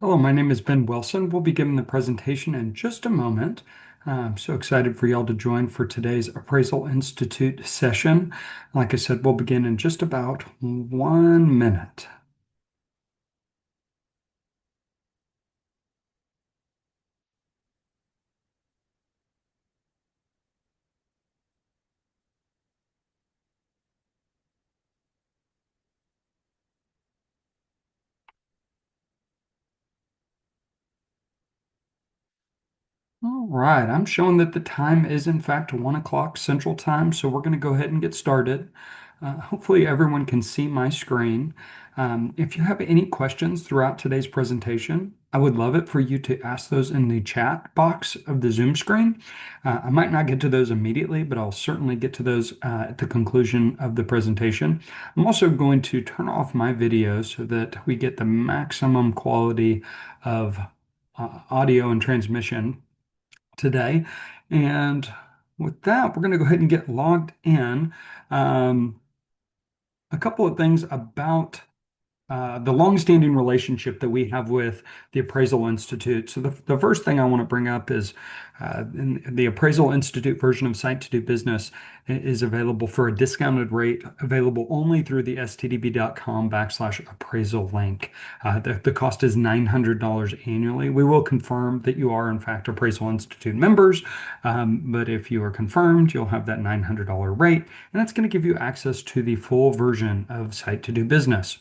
Hello, my name is Ben Wilson. We'll be giving the presentation in just a moment. I'm so excited for y'all to join for today's Appraisal Institute session. Like I said, we'll begin in just about 1 minute. All right, I'm showing that the time is in fact 1 o'clock Central Time, so we're going to go ahead and get started. Hopefully everyone can see my screen. If you have any questions throughout today's presentation, I would love it for you to ask those in the chat box of the Zoom screen. I might not get to those immediately, but I'll certainly get to those at the conclusion of the presentation. I'm also going to turn off my video so that we get the maximum quality of audio and transmission today. And with that, we're going to go ahead and get logged in. Um, a couple of things about the longstanding relationship that we have with the Appraisal Institute. So the first thing I want to bring up is in the Appraisal Institute version of Site to Do Business is available for a discounted rate, available only through the stdb.com/appraisal link. The cost is $900 annually. We will confirm that you are in fact Appraisal Institute members, but if you are confirmed, you'll have that $900 rate, and that's going to give you access to the full version of Site to Do Business.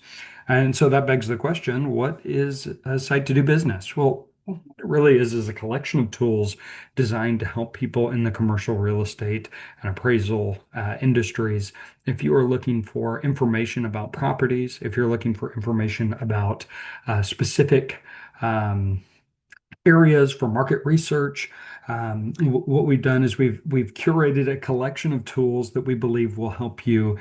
And so that begs the question, what is a site to do business? Well, what it really is a collection of tools designed to help people in the commercial real estate and appraisal industries. If you are looking for information about properties, if you're looking for information about specific areas for market research. What we've done is we've curated a collection of tools that we believe will help you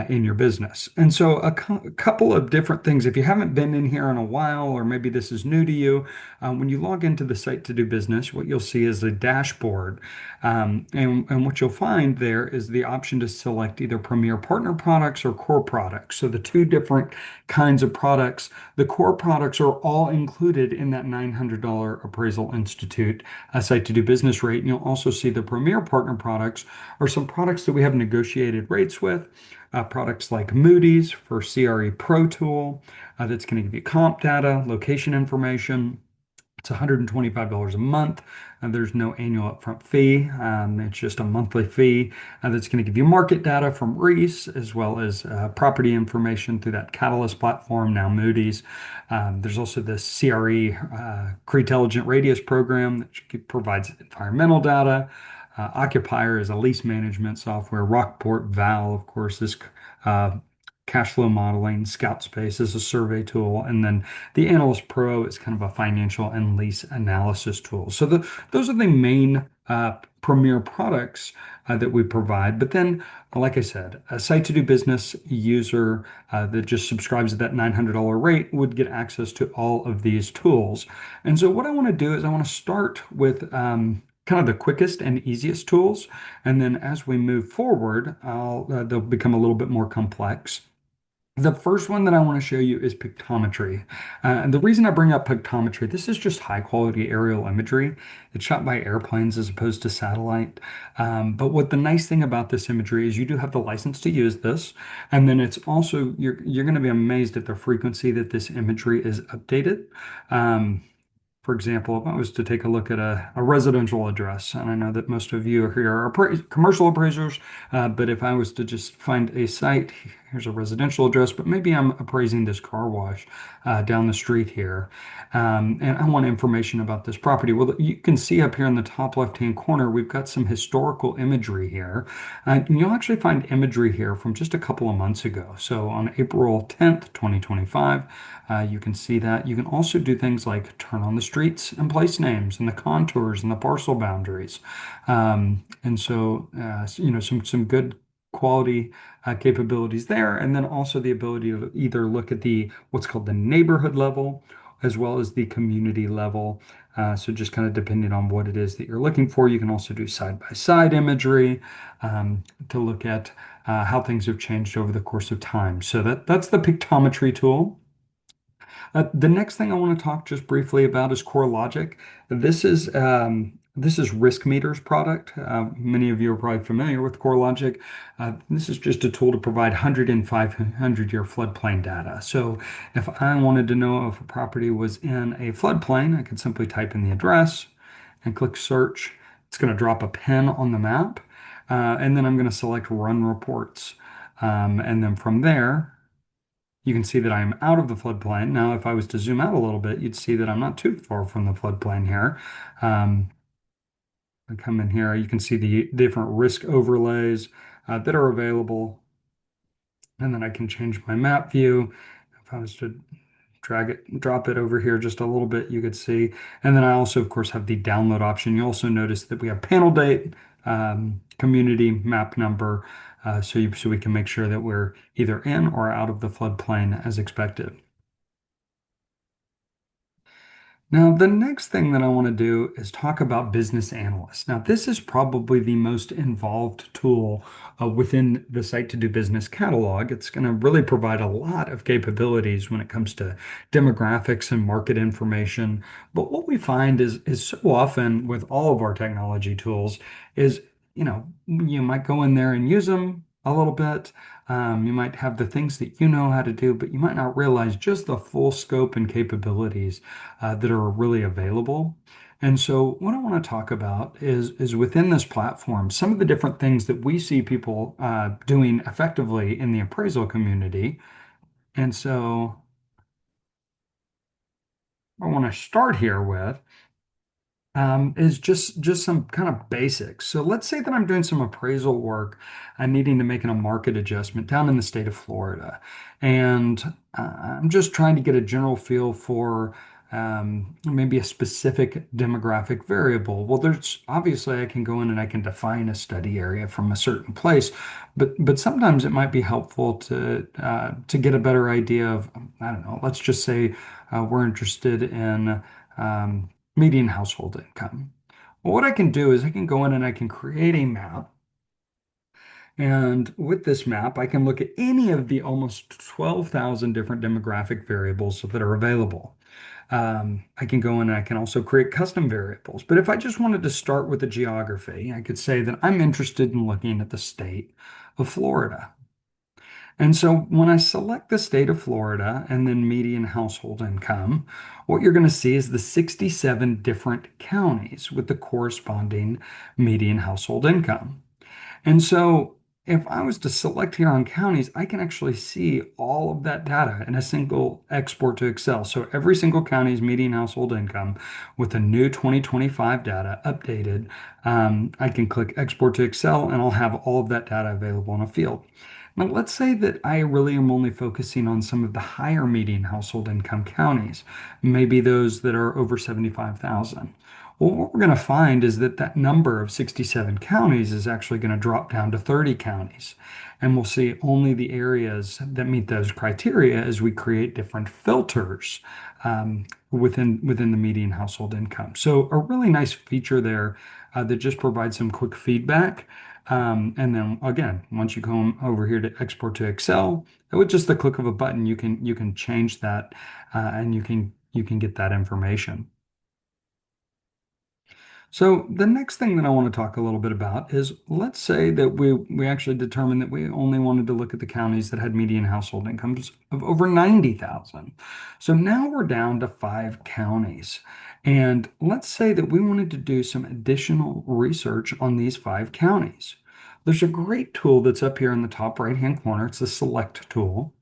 in your business. And so a couple of different things. If you haven't been in here in a while, or maybe this is new to you, when you log into the site to do business, what you'll see is a dashboard. And what you'll find there is the option to select either Premier Partner products or core products. So the two different kinds of products. The core products are all included in that $900 Appraisal Institute site to do business rate. And you'll also see the Premier Partner products are some products that we have negotiated rates with. Products like Moody's for CRE Pro Tool, that's going to give you comp data, location information. It's $125 a month. There's no annual upfront fee. It's just a monthly fee that's going to give you market data from Reese as well as property information through that Catalyst platform, now Moody's. There's also the CRE Intelligent Radius program that provides environmental data. Occupier is a lease management software. Rockport Val, of course, is uh, cash flow modeling. Scout Space is a survey tool. And then the Analyst Pro is kind of a financial and lease analysis tool. So those are the main premier products that we provide. But then, like I said, a site to do business user that just subscribes at that $900 rate would get access to all of these tools. And so what I want to do is I want to start with kind of the quickest and easiest tools. And then as we move forward, they'll become a little bit more complex. The first one that I want to show you is pictometry. And the reason I bring up pictometry, this is just high quality aerial imagery. It's shot by airplanes as opposed to satellite. But what the nice thing about this imagery is you do have the license to use this. And then it's also, you're going to be amazed at the frequency that this imagery is updated. Um, for example, if I was to take a look at a residential address, and I know that most of you here are commercial appraisers, but if I was to just find a site, here's a residential address, but maybe I'm appraising this car wash down the street here, and I want information about this property. Well, you can see up here in the top left-hand corner, we've got some historical imagery here. And you'll actually find imagery here from just a couple of months ago. So on April 10th, 2025, you can see that. You can also do things like turn on the streets and place names and the contours and the parcel boundaries. And so, some good quality capabilities there. And then also the ability to either look at the what's called the neighborhood level as well as the community level. So just kind of depending on what it is that you're looking for, you can also do side-by-side imagery to look at how things have changed over the course of time. So that's the pictometry tool. The next thing I want to talk just briefly about is CoreLogic. This is Risk Meter's product. Many of you are probably familiar with CoreLogic. This is just a tool to provide 100 and 500-year floodplain data. So if I wanted to know if a property was in a floodplain, I could simply type in the address and click search. It's going to drop a pin on the map, and then I'm going to select Run Reports. And then from there, you can see that I'm out of the floodplain. Now, if I was to zoom out a little bit, you'd see that I'm not too far from the floodplain here. Um, I come in here, you can see the different risk overlays that are available. And then I can change my map view. If I was to drag it, drop it over here just a little bit, you could see. And then I also, of course, have the download option. You also notice that we have panel date, community map number, so we can make sure that we're either in or out of the floodplain as expected. Now, the next thing that I want to do is talk about business analysts. Now, this is probably the most involved tool within the Site to Do Business catalog. It's going to really provide a lot of capabilities when it comes to demographics and market information. But what we find is so often with all of our technology tools is, you might go in there and use them a little bit. You might have the things that you know how to do, but you might not realize just the full scope and capabilities that are really available. And so, what I want to talk about is within this platform, some of the different things that we see people doing effectively in the appraisal community. And so, I want to start here with is just some kind of basics. So let's say that I'm doing some appraisal work. I'm needing to make a market adjustment down in the state of Florida, and I'm just trying to get a general feel for maybe a specific demographic variable. Well, there's obviously I can go in and I can define a study area from a certain place, but sometimes it might be helpful to get a better idea of, I don't know. Let's just say we're interested in median household income. Well, what I can do is I can go in and I can create a map. And with this map, I can look at any of the almost 12,000 different demographic variables that are available. I can go in and I can also create custom variables. But if I just wanted to start with the geography, I could say that I'm interested in looking at the state of Florida. And so when I select the state of Florida and then median household income, what you're going to see is the 67 different counties with the corresponding median household income. And so if I was to select here on counties, I can actually see all of that data in a single export to Excel. So every single county's median household income with the new 2025 data updated, I can click export to Excel and I'll have all of that data available in a field. Now, let's say that I really am only focusing on some of the higher median household income counties, maybe those that are over 75,000. Well, what we're going to find is that that number of 67 counties is actually going to drop down to 30 counties. And we'll see only the areas that meet those criteria as we create different filters within the median household income. So a really nice feature there that just provides some quick feedback. And then again, once you come over here to export to Excel, with just the click of a button, you can change that and you can get that information. So the next thing that I want to talk a little bit about is let's say that we actually determined that we only wanted to look at the counties that had median household incomes of over 90,000. So now we're down to 5 counties. And let's say that we wanted to do some additional research on these 5 counties. There's a great tool that's up here in the top right-hand corner. It's the Select tool.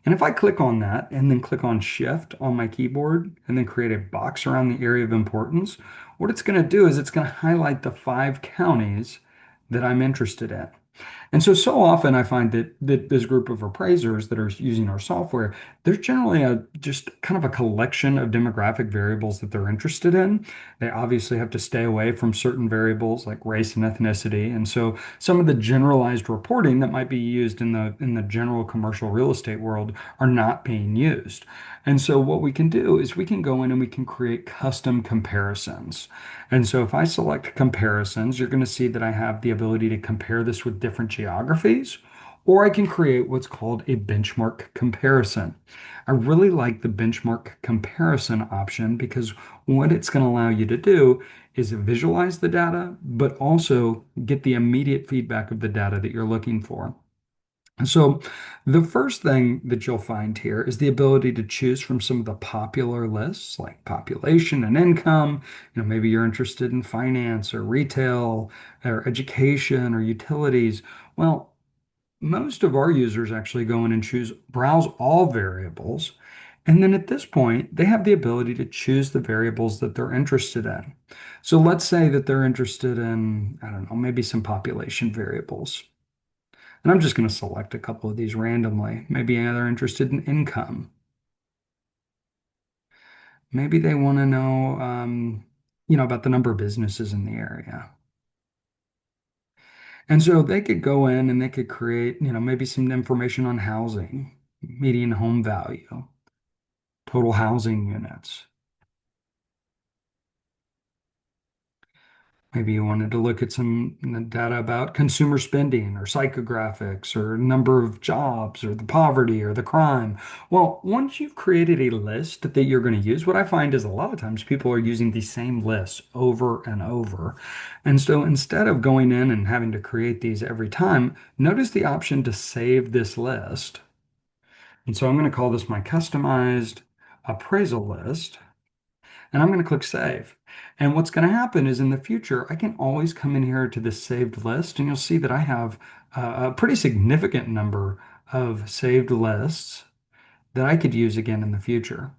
And if I click on that and then click on Shift on my keyboard and then create a box around the area of importance, what it's going to do is it's going to highlight the 5 counties that I'm interested in. And so often I find that this group of appraisers that are using our software, there's generally just kind of a collection of demographic variables that they're interested in. They obviously have to stay away from certain variables like race and ethnicity. And so some of the generalized reporting that might be used in the general commercial real estate world are not being used. And so what we can do is we can go in and we can create custom comparisons. And so if I select comparisons, you're going to see that I have the ability to compare this with different geographies, or I can create what's called a benchmark comparison. I really like the benchmark comparison option because what it's going to allow you to do is visualize the data, but also get the immediate feedback of the data that you're looking for. So, the first thing that you'll find here is the ability to choose from some of the popular lists like population and income. Maybe you're interested in finance or retail or education or utilities. Well, most of our users actually go in and choose browse all variables. And then at this point, they have the ability to choose the variables that they're interested in. So let's say that they're interested in, I don't know, maybe some population variables. And I'm just going to select a couple of these randomly. Maybe they're interested in income. Maybe they want to know, about the number of businesses in the area. And so they could go in and they could create, maybe some information on housing, median home value, total housing units. Maybe you wanted to look at some data about consumer spending or psychographics or number of jobs or the poverty or the crime. Well, once you've created a list that you're going to use, what I find is a lot of times people are using the same lists over and over. And so instead of going in and having to create these every time, notice the option to save this list. And so I'm going to call this my customized appraisal list. And I'm going to click save. And what's going to happen is in the future, I can always come in here to this saved list, and you'll see that I have a pretty significant number of saved lists that I could use again in the future.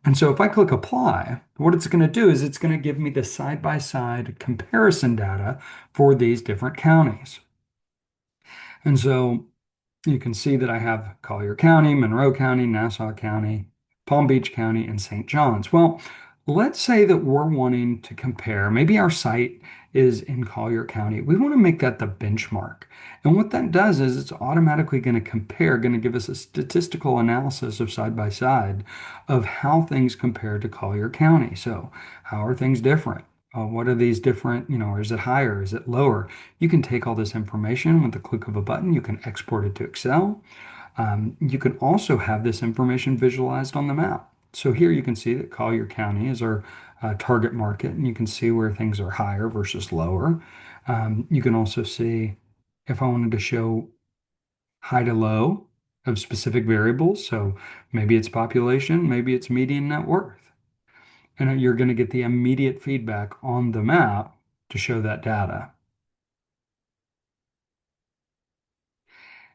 And so if I click apply, what it's going to do is it's going to give me the side-by-side comparison data for these different counties. And so you can see that I have Collier County, Monroe County, Nassau County, Palm Beach County, and St. John's. Well, let's say that we're wanting to compare. Maybe our site is in Collier County. We want to make that the benchmark. And what that does is it's automatically going to compare, going to give us a statistical analysis of side by side of how things compare to Collier County. So, how are things different? What are these different, or is it higher? Is it lower? You can take all this information with the click of a button. You can export it to Excel. You can also have this information visualized on the map. So here you can see that Collier County is our target market, and you can see where things are higher versus lower. You can also see if I wanted to show high to low of specific variables. So maybe it's population, maybe it's median net worth. And you're going to get the immediate feedback on the map to show that data.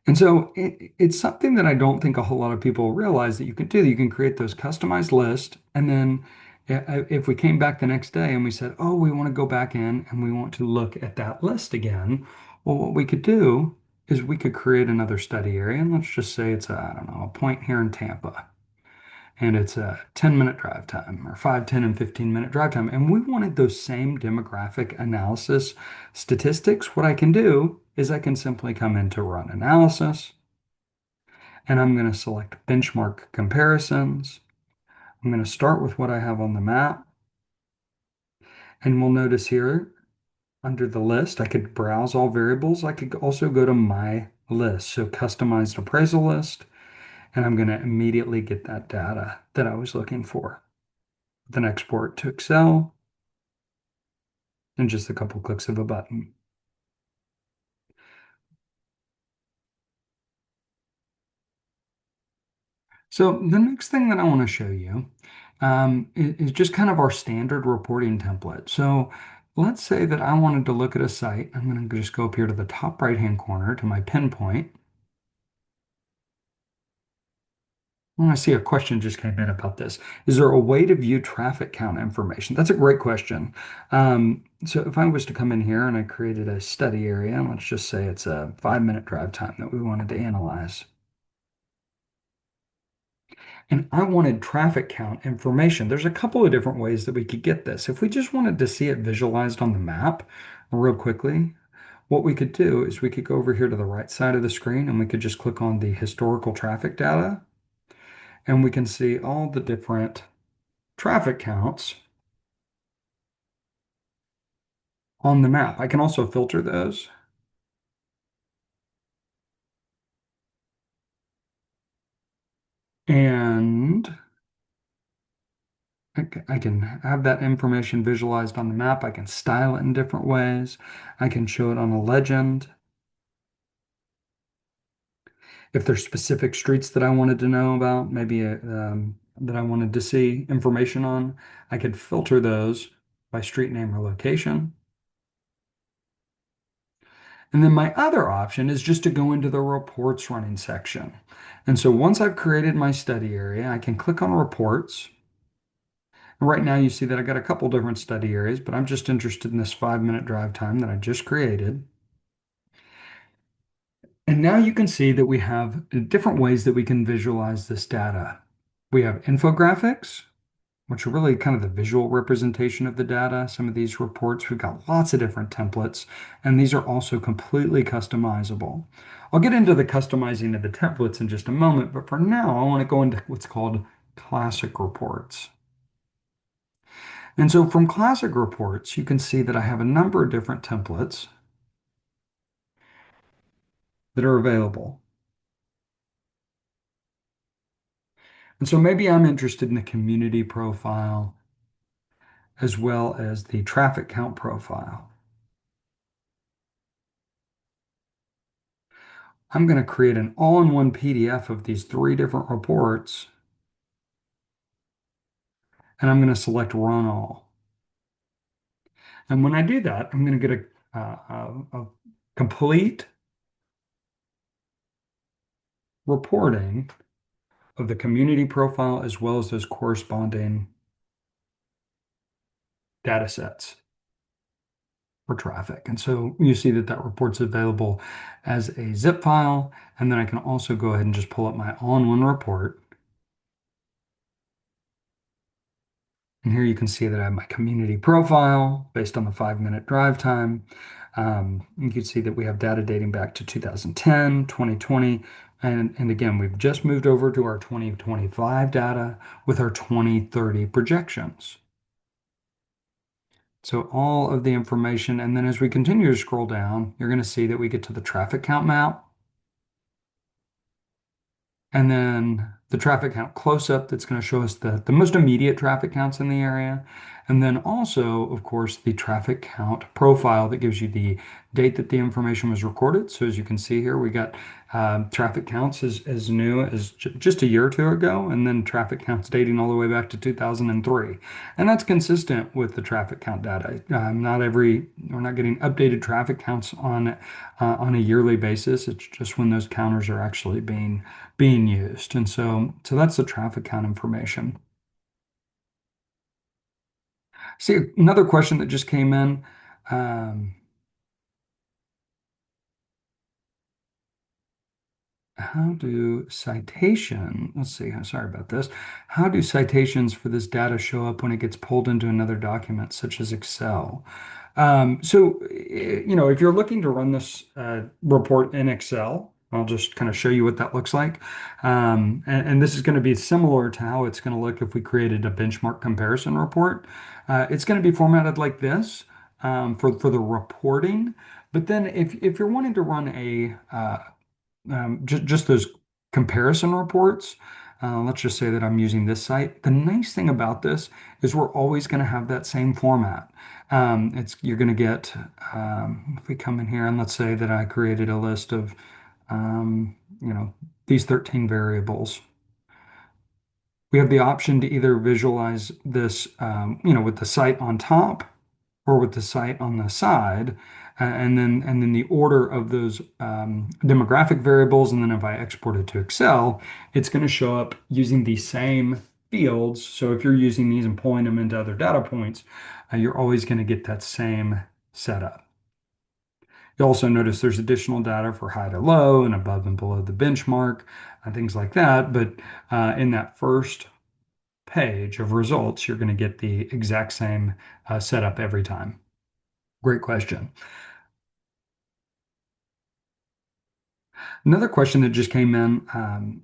And so it's something that I don't think a whole lot of people realize that you can do. You can create those customized lists. And then if we came back the next day and we said, oh, we want to go back in and we want to look at that list again, well, what we could do is we could create another study area. And let's just say it's, I don't know, a point here in Tampa. And it's a 10-minute drive time or 5, 10, and 15-minute drive time. And we wanted those same demographic analysis statistics. What I can do is I can simply come into run analysis and I'm going to select benchmark comparisons. I'm going to start with what I have on the map. And we'll notice here under the list, I could browse all variables. I could also go to my list. So customized appraisal list. And I'm going to immediately get that data that I was looking for. Then export to Excel in just a couple clicks of a button. So the next thing that I want to show you is just kind of our standard reporting template. So let's say that I wanted to look at a site. I'm going to just go up here to the top right-hand corner to my pinpoint. I see a question just came in about this. Is there a way to view traffic count information? That's a great question. So if I was to come in here and I created a study area, and let's just say it's a 5-minute drive time that we wanted to analyze. And I wanted traffic count information. There's a couple of different ways that we could get this. If we just wanted to see it visualized on the map real quickly, what we could do is we could go over here to the right side of the screen and we could just click on the historical traffic data and we can see all the different traffic counts on the map. I can also filter those. And I can have that information visualized on the map. I can style it in different ways. I can show it on a legend. If there's specific streets that I wanted to know about, maybe that I wanted to see information on, I could filter those by street name or location. And then my other option is just to go into the reports running section. And so once I've created my study area, I can click on reports. And right now you see that I got a couple different study areas, but I'm just interested in this 5-minute drive time that I just created. And now you can see that we have different ways that we can visualize this data. We have infographics, which are really kind of the visual representation of the data. Some of these reports, we've got lots of different templates, and these are also completely customizable. I'll get into the customizing of the templates in just a moment, but for now, I want to go into what's called classic reports. And so from classic reports, you can see that I have a number of different templates that are available. And so maybe I'm interested in the community profile as well as the traffic count profile. I'm going to create an all-in-one PDF of these three different reports, and I'm going to select Run All. And when I do that, I'm going to get a complete reporting of the community profile as well as those corresponding data sets for traffic. And so you see that that report's available as a zip file, and then I can also go ahead and just pull up my all-in-one report. And here you can see that I have my community profile based on the 5-minute drive time. You can see that we have data dating back to 2010, 2020, and again, we've just moved over to our 2025 data with our 2030 projections. So all of the information, and then as we continue to scroll down, you're going to see that we get to the traffic count map, and then the traffic count close-up that's going to show us the most immediate traffic counts in the area. And then also, of course, the traffic count profile that gives you the date that the information was recorded. So as you can see here, we got traffic counts as new as just a year or two ago, and then traffic counts dating all the way back to 2003. And that's consistent with the traffic count data. We're not getting updated traffic counts on a yearly basis. It's just when those counters are actually being used. And so that's the traffic count information. See, another question that just came in. Um, how do let's see, I'm sorry about this. How do citations for this data show up when it gets pulled into another document, such as Excel? If you're looking to run this report in Excel, I'll just kind of show you what that looks like. And this is going to be similar to how it's going to look if we created a benchmark comparison report. It's going to be formatted like this for the reporting. But then if you're wanting to run just those comparison reports. Let's just say that I'm using this site. The nice thing about this is we're always going to have that same format. You're going to get, if we come in here and let's say that I created a list of, these 13 variables. We have the option to either visualize this, with the site on top or with the site on the side, and then the order of those demographic variables. And then if I export it to Excel, it's going to show up using the same fields. So if you're using these and pulling them into other data points, you're always going to get that same setup. You also notice there's additional data for high to low and above and below the benchmark, things like that. But in that first page of results, you're going to get the exact same setup every time. Great question. Another question that just came in,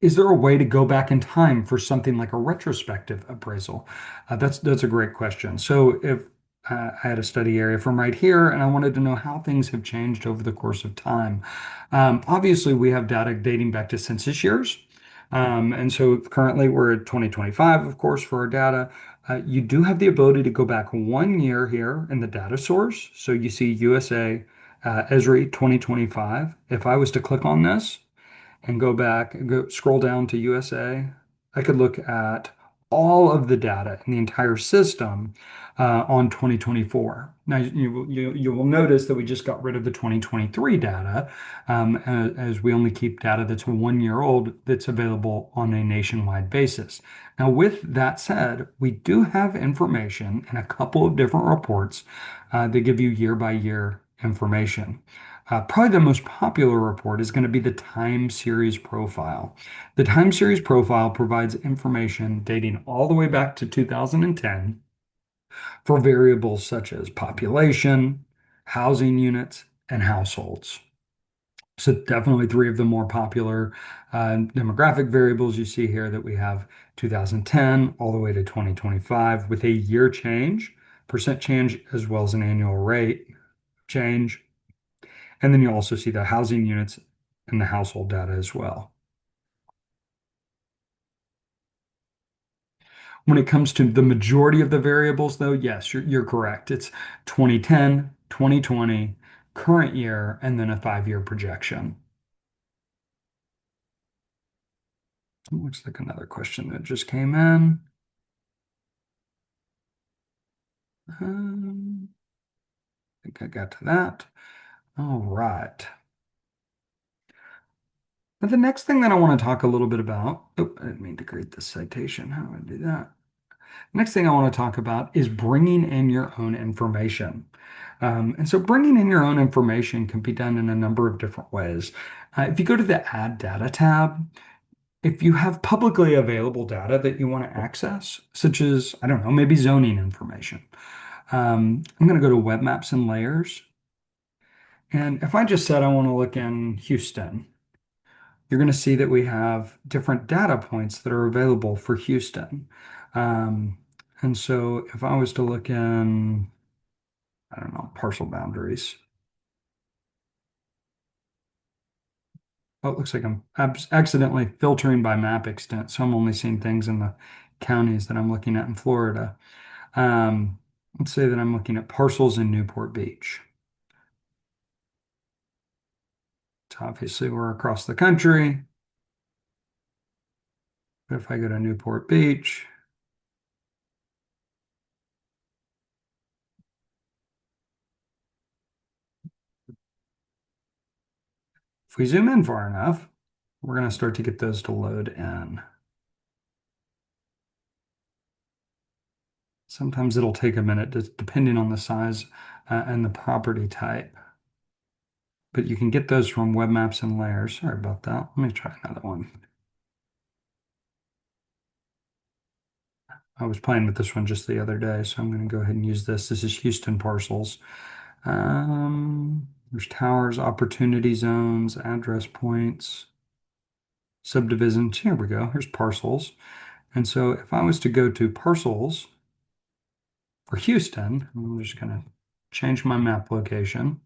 is there a way to go back in time for something like a retrospective appraisal? That's a great question. So if I had a study area from right here and I wanted to know how things have changed over the course of time. Obviously, we have data dating back to census years. And so currently we're at 2025, of course, for our data. You do have the ability to go back 1 year here in the data source. So you see USA Esri 2025. If I was to click on this, and go back, go scroll down to USA, I could look at all of the data in the entire system on 2024. Now, you will notice that we just got rid of the 2023 data as we only keep data that's 1 year old that's available on a nationwide basis. Now, with that said, we do have information in a couple of different reports that give you year by year information. Probably the most popular report is going to be the time series profile. The time series profile provides information dating all the way back to 2010 for variables such as population, housing units, and households. So definitely three of the more popular demographic variables you see here that we have 2010 all the way to 2025 with a year change, percent change, as well as an annual rate change. And then you also see the housing units and the household data as well. When it comes to the majority of the variables, though, yes, you're correct. It's 2010, 2020, current year, and then a 5 year projection. Looks like another question that just came in. I think I got to that. All right. Now, the next thing that I want to talk a little bit about, oh, I didn't mean to create this citation. How do I do that? Next thing I want to talk about is bringing in your own information. And so bringing in your own information can be done in a number of different ways. If you go to the Add Data tab, if you have publicly available data that you want to access, such as, I don't know, maybe zoning information, I'm going to go to Web Maps and Layers. And if I just said I want to look in Houston, you're going to see that we have different data points that are available for Houston. Um, and so if I was to look in, I don't know, parcel boundaries. Oh, it looks like I'm accidentally filtering by map extent, so I'm only seeing things in the counties that I'm looking at in Florida. Um, let's say that I'm looking at parcels in Newport Beach. So obviously we're across the country, but if I go to Newport Beach, if we zoom in far enough, we're going to start to get those to load in. Sometimes it'll take a minute, depending on the size and the property type. But you can get those from Web Maps and Layers. Sorry about that. Let me try another one. I was playing with this one just the other day, so I'm going to go ahead and use this. This is Houston parcels. There's towers, opportunity zones, address points, subdivisions. Here we go. Here's parcels. And so if I was to go to parcels for Houston, I'm just going to change my map location.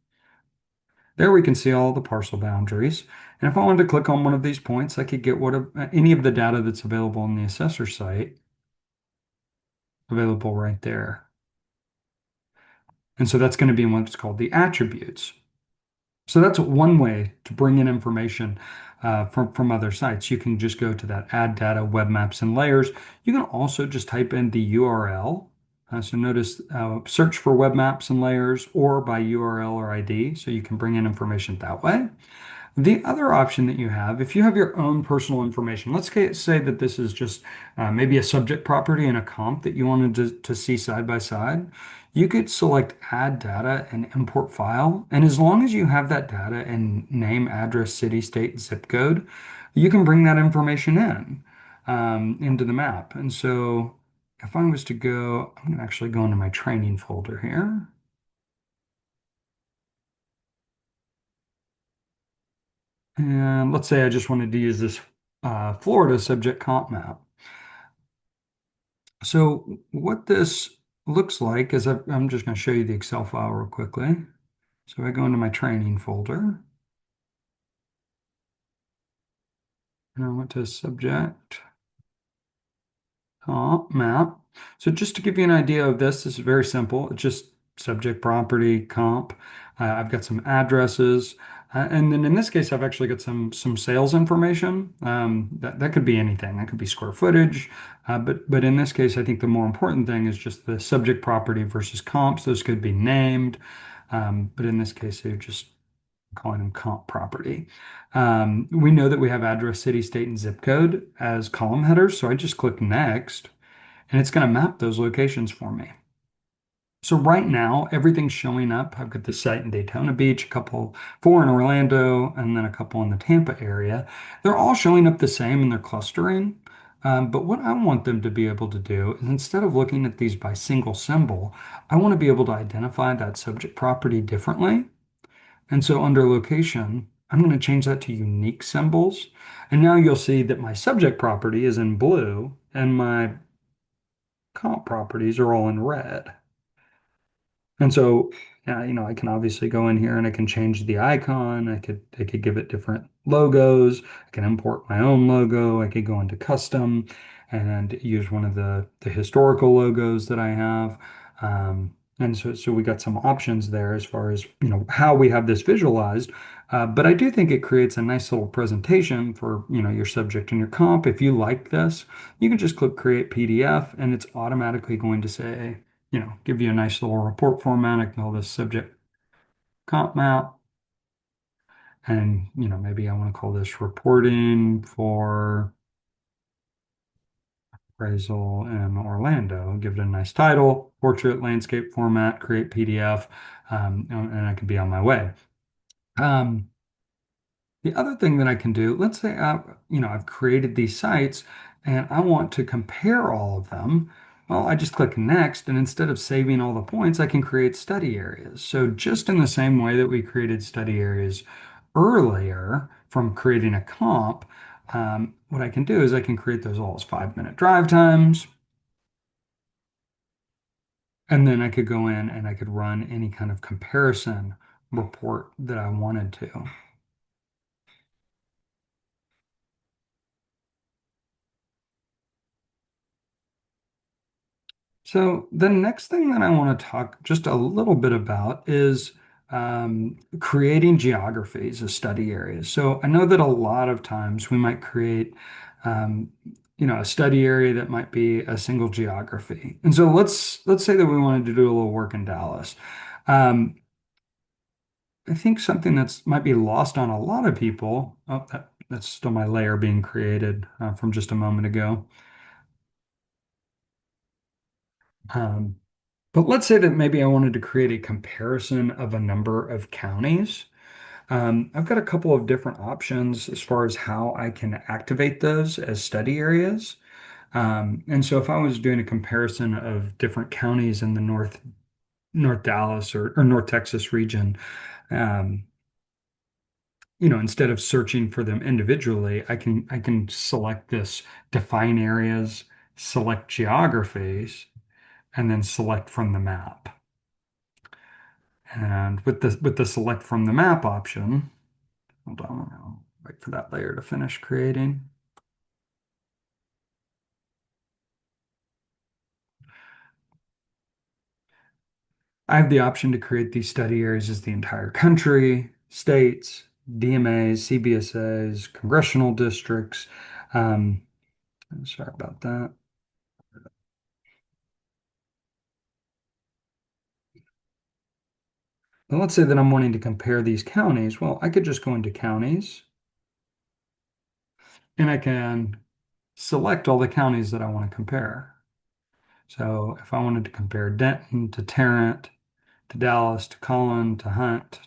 There we can see all the parcel boundaries. And if I wanted to click on one of these points, I could get any of the data that's available on the assessor site available right there. And so that's going to be what's called the attributes. So that's one way to bring in information from other sites. You can just go to that Add Data, Web Maps, and Layers. You can also just type in the URL. So notice search for Web Maps and Layers or by URL or ID. So you can bring in information that way. The other option that you have, if you have your own personal information, let's say that this is just maybe a subject property and a comp that you wanted to see side by side, you could select Add Data and Import File. And as long as you have that data in name, address, city, state, zip code, you can bring that information in into the map. And so if I was to go, I'm going to actually go into my training folder here. And let's say I just wanted to use this Florida subject comp map. So what this looks like is I'm just going to show you the Excel file real quickly. So I go into my training folder. And I went to subject, comp, map. So just to give you an idea of this is very simple. It's just subject, property, comp. I've got some addresses. And then in this case, I've actually got some sales information. That could be anything. That could be square footage. But in this case, I think the more important thing is just the subject property versus comps. Those could be named. But in this case, they're just calling them comp property. We know that we have address, city, state, and zip code as column headers. So I just click next and it's going to map those locations for me. So right now, everything's showing up. I've got the site in Daytona Beach, a couple, four in Orlando, and then a couple in the Tampa area. They're all showing up the same and they're clustering. But what I want them to be able to do is instead of looking at these by single symbol, I want to be able to identify that subject property differently. And so under location, I'm going to change that to unique symbols. And now you'll see that my subject property is in blue and my comp properties are all in red. And so, I can obviously go in here and I can change the icon. I could give it different logos. I can import my own logo. I could go into custom and use one of the historical logos that I have. And so we got some options there as far as, how we have this visualized. But I do think it creates a nice little presentation for, your subject and your comp. If you like this, you can just click create PDF and it's automatically going to say, give you a nice little report format. I can call this subject comp map. And, maybe I want to call this reporting for appraisal in Orlando. Give it a nice title, portrait, landscape format, create PDF, and I could be on my way. Um, The other thing that I can do, let's say I've created these sites and I want to compare all of them. Well, I just click next, and instead of saving all the points, I can create study areas. So just in the same way that we created study areas earlier from creating a comp, what I can do is I can create those all as 5-minute drive times, and then I could go in and I could run any kind of comparison report that I wanted to. So the next thing that I want to talk just a little bit about is creating geographies as study areas. So I know that a lot of times we might create, um, a study area that might be a single geography. And so let's say that we wanted to do a little work in Dallas. Um, I think something that's might be lost on a lot of people. Oh, that's still my layer being created from just a moment ago. Um, But let's say that maybe I wanted to create a comparison of a number of counties. I've got a couple of different options as far as how I can activate those as study areas. And so if I was doing a comparison of different counties in the North Dallas or North Texas region, um, instead of searching for them individually, I can select this define areas, select geographies, and then select from the map. And with the select from the map option, hold on, I'll wait for that layer to finish creating. I have the option to create these study areas as the entire country, states, DMAs, CBSAs, congressional districts. Um, Sorry about that. But let's say that I'm wanting to compare these counties. Well, I could just go into counties and I can select all the counties that I want to compare. So if I wanted to compare Denton to Tarrant, to Dallas, to Collin, to Hunt,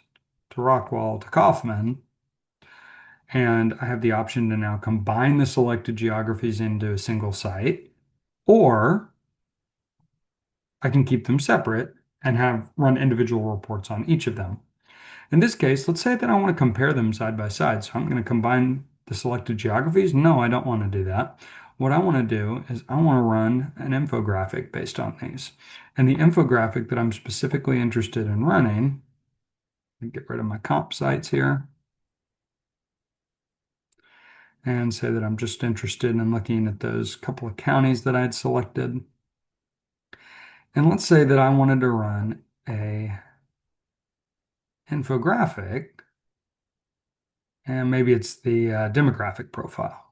to Rockwall, to Kaufman. And I have the option to now combine the selected geographies into a single site, or I can keep them separate and have run individual reports on each of them. In this case, let's say that I want to compare them side by side. So I'm going to combine the selected geographies. No, I don't want to do that. What I want to do is I want to run an infographic based on these. And the infographic that I'm specifically interested in running, get rid of my comp sites here. and say that I'm just interested in looking at those couple of counties that I had selected. And let's say that I wanted to run a infographic, and maybe it's the demographic profile.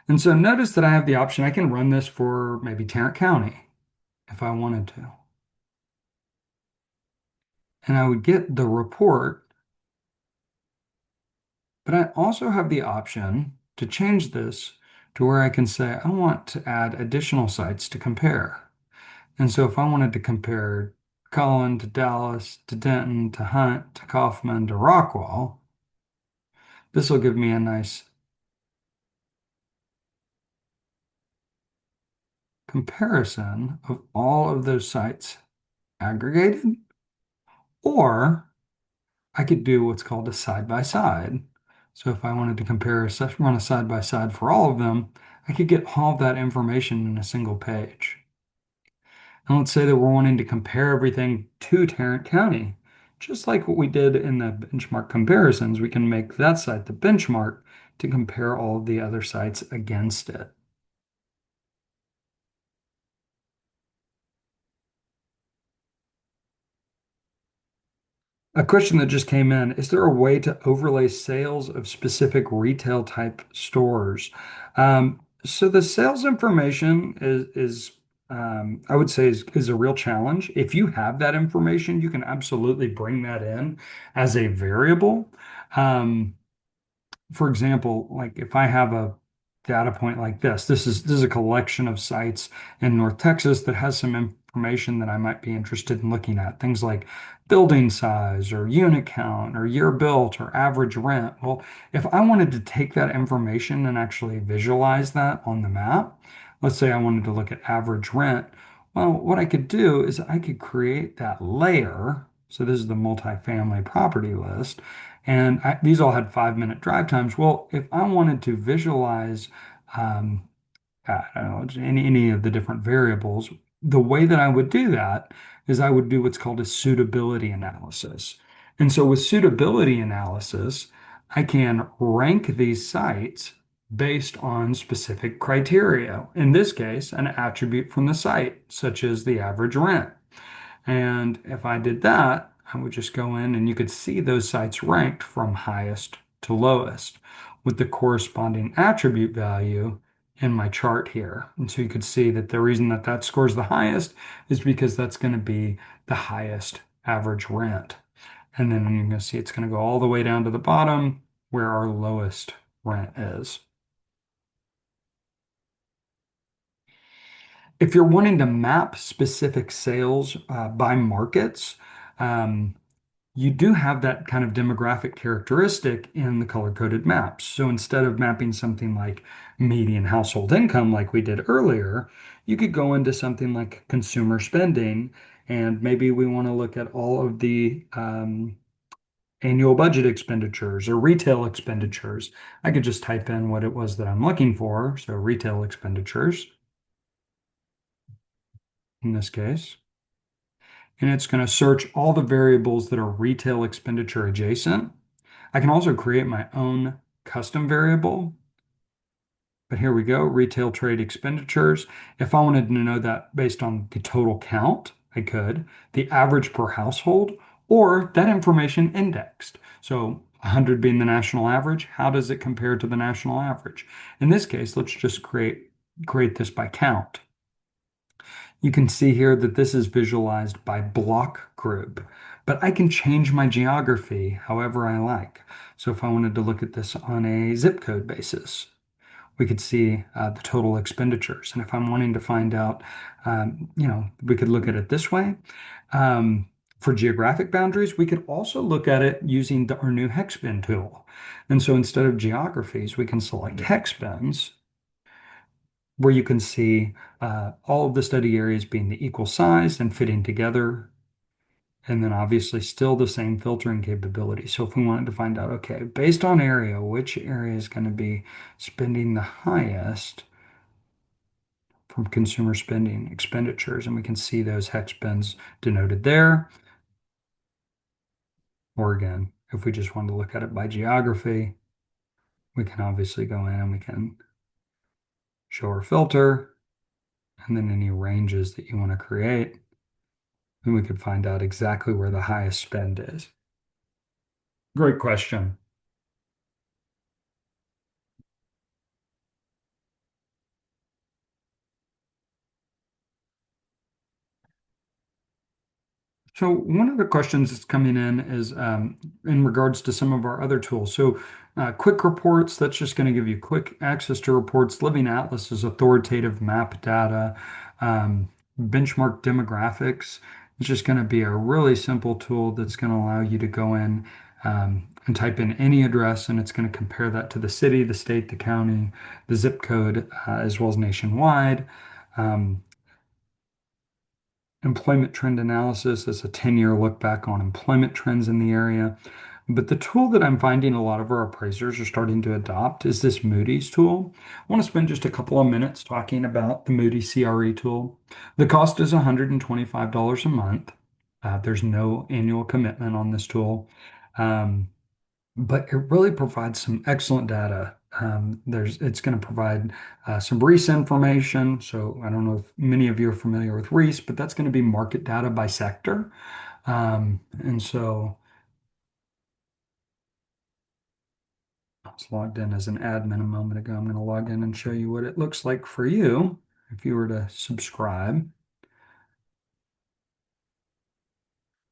And so notice that I have the option, I can run this for maybe Tarrant County if I wanted to. And I would get the report, but I also have the option to change this to where I can say, I want to add additional sites to compare. And so if I wanted to compare Cullen to Dallas to Denton to Hunt to Kaufman to Rockwall, this will give me a nice comparison of all of those sites aggregated. Or I could do what's called a side by side. So if I wanted to run a side by side for all of them, I could get all of that information in a single page. And let's say that we're wanting to compare everything to Tarrant County. Just like what we did in the benchmark comparisons, we can make that site the benchmark to compare all of the other sites against it. A question that just came in, is there a way to overlay sales of specific retail type stores? So the sales information is I would say is a real challenge. If you have that information, you can absolutely bring that in as a variable. Um, for example, like if I have a data point like this is a collection of sites in North Texas that has some information that I might be interested in looking at. Things like building size or unit count or year built or average rent. Well, if I wanted to take that information and actually visualize that on the map, let's say I wanted to look at average rent. Well, what I could do is I could create that layer. So this is the multifamily property list. And these all had 5 minute drive times. Well, if I wanted to visualize, um, I don't know, any of the different variables, the way that I would do that is I would do what's called a suitability analysis. And so with suitability analysis, I can rank these sites based on specific criteria. In this case, an attribute from the site, such as the average rent. And if I did that, I would just go in and you could see those sites ranked from highest to lowest with the corresponding attribute value in my chart here. And so you could see that the reason that that scores the highest is because that's going to be the highest average rent. And then you're going to see it's going to go all the way down to the bottom where our lowest rent is. If you're wanting to map specific sales by markets, um, you do have that kind of demographic characteristic in the color-coded maps. So instead of mapping something like median household income like we did earlier, you could go into something like consumer spending, and maybe we want to look at all of the annual budget expenditures or retail expenditures. I could just type in what it was that I'm looking for. So retail expenditures in this case. And it's going to search all the variables that are retail expenditure adjacent. I can also create my own custom variable, but here we go, retail trade expenditures. If I wanted to know that based on the total count, I could, the average per household, or that information indexed. So 100 being the national average, how does it compare to the national average? In this case, let's just create this by count. You can see here that this is visualized by block group, but I can change my geography however I like. So if I wanted to look at this on a zip code basis, we could see the total expenditures. And if I'm wanting to find out, we could look at it this way. For geographic boundaries, we could also look at it using our new hex bin tool. And so instead of geographies, we can select hex bins where you can see all of the study areas being the equal size and fitting together. And then obviously still the same filtering capability. So if we wanted to find out, okay, based on area, which area is going to be spending the highest from consumer spending expenditures, and we can see those hex bins denoted there. Or again, if we just wanted to look at it by geography, we can obviously go in and we can show our filter and then any ranges that you want to create. And we could find out exactly where the highest spend is. Great question. So one of the questions that's coming in is in regards to some of our other tools. So quick reports, that's just going to give you quick access to reports. Living Atlas is authoritative map data. Benchmark demographics is just going to be a really simple tool that's going to allow you to go in and type in any address, and it's going to compare that to the city, the state, the county, the zip code, as well as nationwide. Um, Employment trend analysis is a 10-year look back on employment trends in the area. But the tool that I'm finding a lot of our appraisers are starting to adopt is this Moody's tool. I want to spend just a couple of minutes talking about the Moody's CRE tool. The cost is $125 a month. There's no annual commitment on this tool. Um, but it really provides some excellent data. It's going to provide some REIS information. So I don't know if many of you are familiar with REIS, but that's going to be market data by sector. And so I was logged in as an admin a moment ago. I'm going to log in and show you what it looks like for you if you were to subscribe.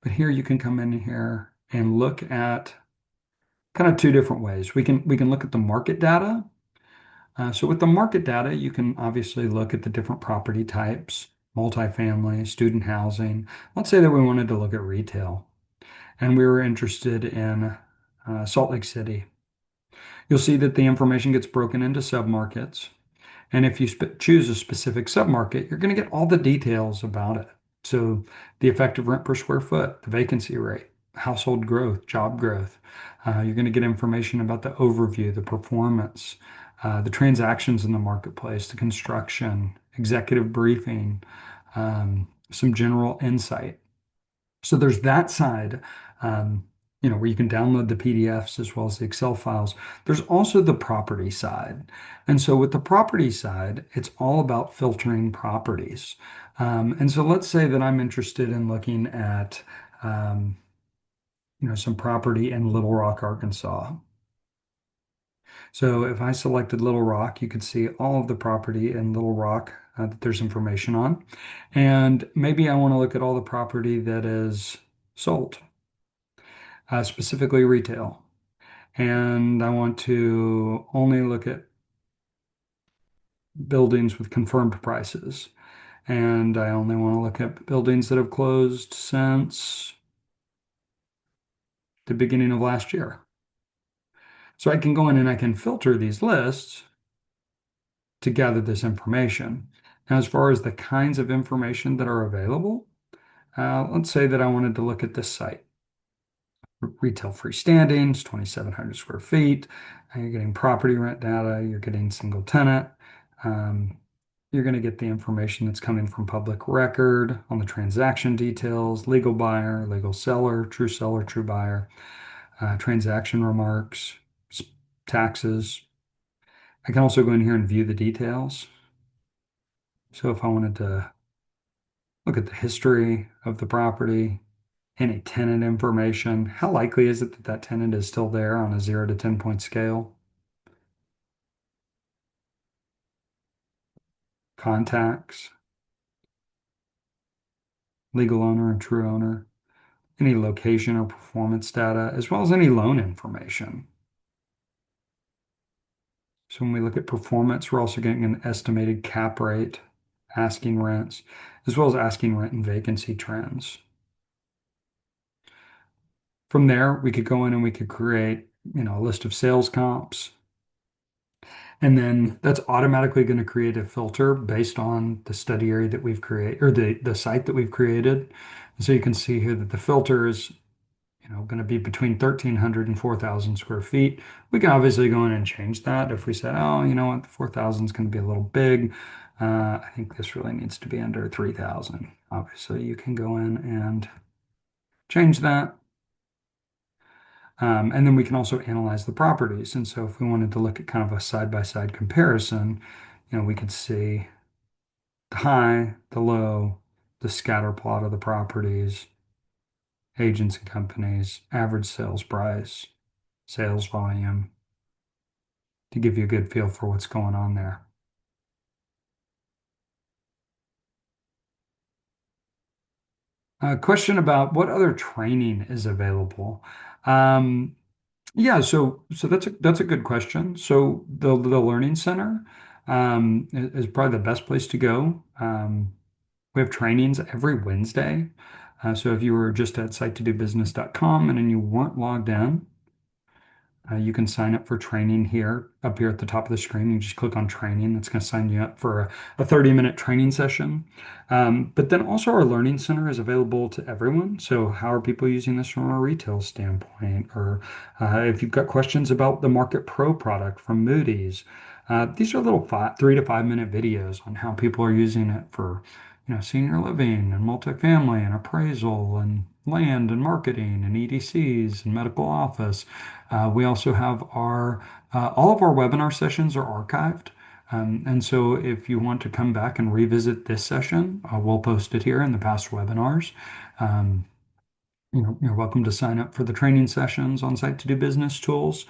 But here you can come in here and look at kind of two different ways. We can look at the market data. So with the market data, you can obviously look at the different property types, multifamily, student housing. Let's say that we wanted to look at retail and we were interested in Salt Lake City. You'll see that the information gets broken into submarkets. And if you choose a specific submarket, you're going to get all the details about it. So the effective rent per square foot, the vacancy rate, household growth, job growth. You're going to get information about the overview, the performance, the transactions in the marketplace, the construction, executive briefing, some general insight. So there's that side, where you can download the PDFs as well as the Excel files. There's also the property side. And so with the property side, it's all about filtering properties. And so let's say that I'm interested in looking at, some property in Little Rock, Arkansas. So if I selected Little Rock, you could see all of the property in Little Rock that there's information on. And maybe I want to look at all the property that is sold, specifically retail. And I want to only look at buildings with confirmed prices. And I only want to look at buildings that have closed since the beginning of last year. So I can go in and I can filter these lists to gather this information. Now, as far as the kinds of information that are available, let's say that I wanted to look at this site. Retail freestanding, 2,700 square feet. You're getting property rent data. You're getting single tenant. Um, you're going to get the information that's coming from public record on the transaction details, legal buyer, legal seller, true buyer, transaction remarks, taxes. I can also go in here and view the details. So if I wanted to look at the history of the property, any tenant information, how likely is it that that tenant is still there on a 0 to 10 point scale? Contacts, legal owner and true owner, any location or performance data, as well as any loan information. So when we look at performance, we're also getting an estimated cap rate, asking rents, as well as asking rent and vacancy trends. From there, we could go in and we could create, a list of sales comps. And then that's automatically going to create a filter based on the study area that we've created or the site that we've created. And so you can see here that the filter is, going to be between 1,300 and 4,000 square feet. We can obviously go in and change that if we said, oh, you know what, the 4,000 is going to be a little big. I think this really needs to be under 3,000. Obviously, you can go in and change that. And then we can also analyze the properties. And so if we wanted to look at kind of a side-by-side comparison, we could see the high, the low, the scatter plot of the properties, agents and companies, average sales price, sales volume, to give you a good feel for what's going on there. A question about what other training is available. Um, yeah, so that's a good question. So the Learning Center is probably the best place to go. We have trainings every Wednesday. So if you were just at site2dobusiness.com and then you weren't logged in, you can sign up for training here, up here at the top of the screen. You just click on training. That's going to sign you up for a 30-minute training session. But then also our Learning Center is available to everyone. So how are people using this from a retail standpoint? Or if you've got questions about the Market Pro product from Moody's, these are little 3 to 5 minute videos on how people are using it for, senior living and multifamily and appraisal and land and marketing and EDCs and medical office. We also have all of our webinar sessions are archived. And so if you want to come back and revisit this session, we'll post it here in the past webinars. Um, you're welcome to sign up for the training sessions on Site to Do Business tools.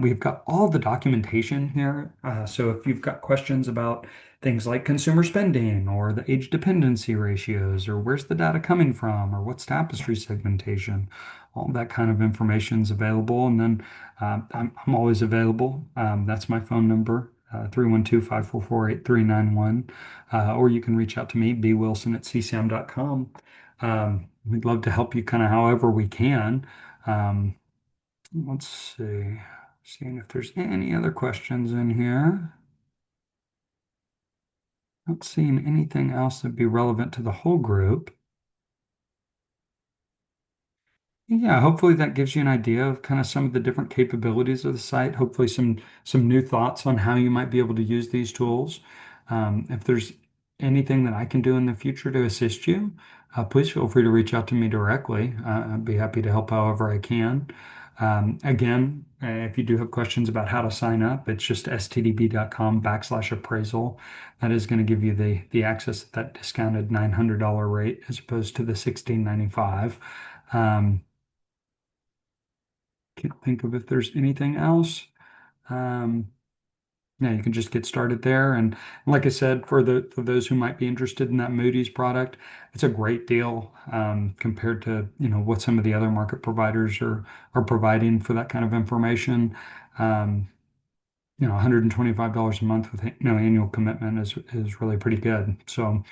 We've got all the documentation here. So if you've got questions about things like consumer spending or the age dependency ratios or where's the data coming from or what's tapestry segmentation, all that kind of information is available. And then I'm always available. That's my phone number. 312-544-8391. Or you can reach out to me, bwilson@ccm.com. We'd love to help you kind of however we can. Um, let's see, seeing if there's any other questions in here. Not seeing anything else that'd be relevant to the whole group. Yeah, hopefully that gives you an idea of kind of some of the different capabilities of the site. Hopefully some new thoughts on how you might be able to use these tools. If there's anything that I can do in the future to assist you, please feel free to reach out to me directly. I'd be happy to help however I can. Again, if you do have questions about how to sign up, it's just stdb.com/appraisal. That is going to give you the access at that discounted $900 rate as opposed to the $1695. Can't think of if there's anything else. Um, yeah, you can just get started there. And like I said, for those who might be interested in that Moody's product, it's a great deal compared to what some of the other market providers are providing for that kind of information. Um, $125 a month with no annual commitment is really pretty good. So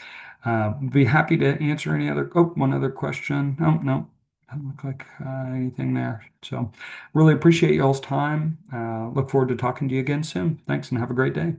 be happy to answer any other. Oh, one other question. No, no, doesn't look like anything there. So really appreciate y'all's time. Look forward to talking to you again soon. Thanks and have a great day.